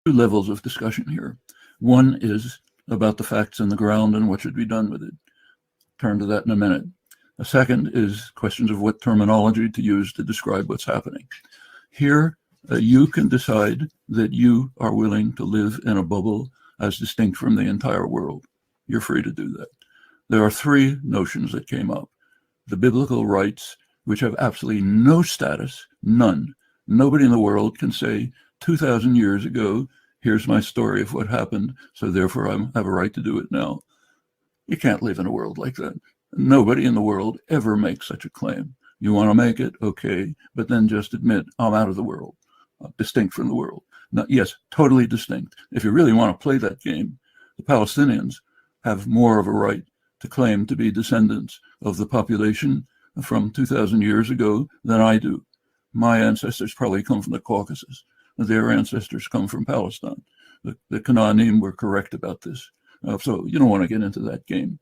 two levels of discussion here. One is about the facts on the ground and what should be done with it. Turn to that in a minute. A second is questions of what terminology to use to describe what's happening. Here, you can decide that you are willing to live in a bubble as distinct from the entire world. You're free to do that. There are three notions that came up. The biblical rights, which have absolutely no status, none. Nobody in the world can say 2,000 years ago, here's my story of what happened, so therefore I have a right to do it now. You can't live in a world like that. Nobody in the world ever makes such a claim. You want to make it, okay, but then just admit, I'm out of the world, distinct from the world. Now, yes, totally distinct. If you really want to play that game, the Palestinians have more of a right to claim to be descendants of the population from 2,000 years ago than I do. My ancestors probably come from the Caucasus. Their ancestors come from Palestine. The Canaanim were correct about this. So you don't want to get into that game.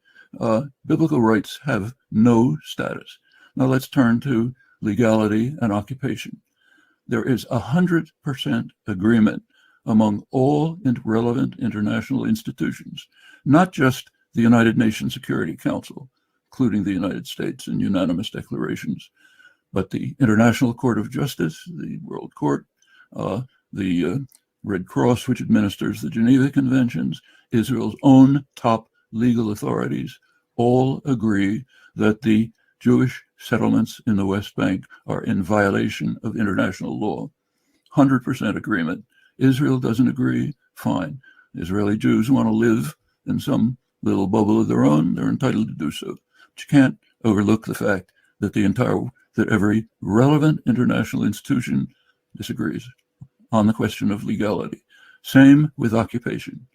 Biblical rights have no status. Now let's turn to legality and occupation. There is 100% agreement among all relevant international institutions, not just the United Nations Security Council, including the United States in unanimous declarations, but the International Court of Justice, the World Court, the Red Cross, which administers the Geneva Conventions, Israel's own top legal authorities, all agree that the Jewish settlements in the West Bank are in violation of international law. 100% agreement. Israel doesn't agree, fine. Israeli Jews want to live in some little bubble of their own, they're entitled to do so. But you can't overlook the fact that that every relevant international institution disagrees on the question of legality. Same with occupation.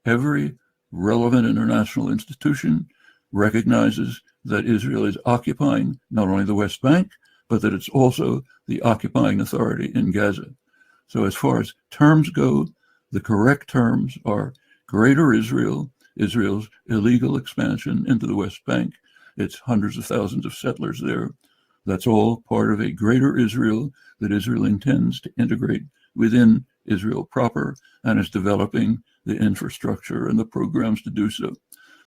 Every relevant international institution recognizes that Israel is occupying not only the West Bank, but that it's also the occupying authority in Gaza. So as far as terms go, the correct terms are Greater Israel, Israel's illegal expansion into the West Bank. It's hundreds of thousands of settlers there. That's all part of a Greater Israel that Israel intends to integrate within Israel proper and is developing the infrastructure and the programs to do so.